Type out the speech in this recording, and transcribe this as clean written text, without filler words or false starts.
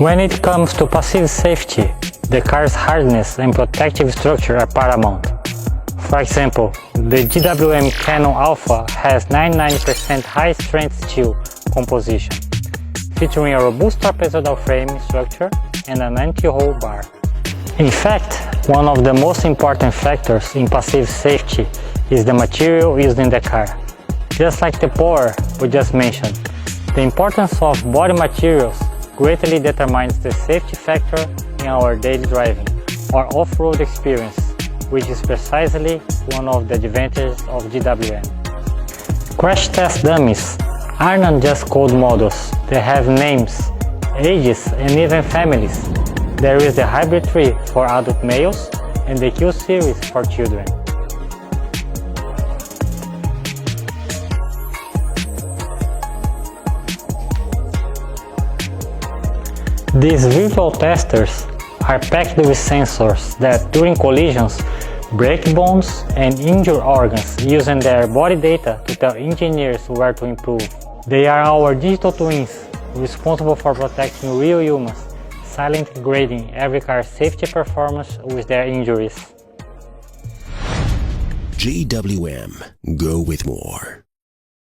When it comes to passive safety, the car's hardness and protective structure are paramount. For example, the GWM Cannon Alpha has 99% high-strength steel composition, featuring a robust trapezoidal frame structure and an anti-roll bar. In fact, one of the most important factors in passive safety is the material used in the car. Just like the power we just mentioned, the importance of body materials greatly determines the safety factor in our daily driving or off-road experience, which is precisely one of the advantages of GWM. Crash test dummies are not just code models, they have names, ages, and even families. There is the Hybrid 3 for adult males and the Q series for children. These virtual testers are packed with sensors that, during collisions, break bones and injure organs, using their body data to tell engineers where to improve. They are our digital twins, responsible for protecting real humans, silently grading every car's safety performance with their injuries. GWM, go with more.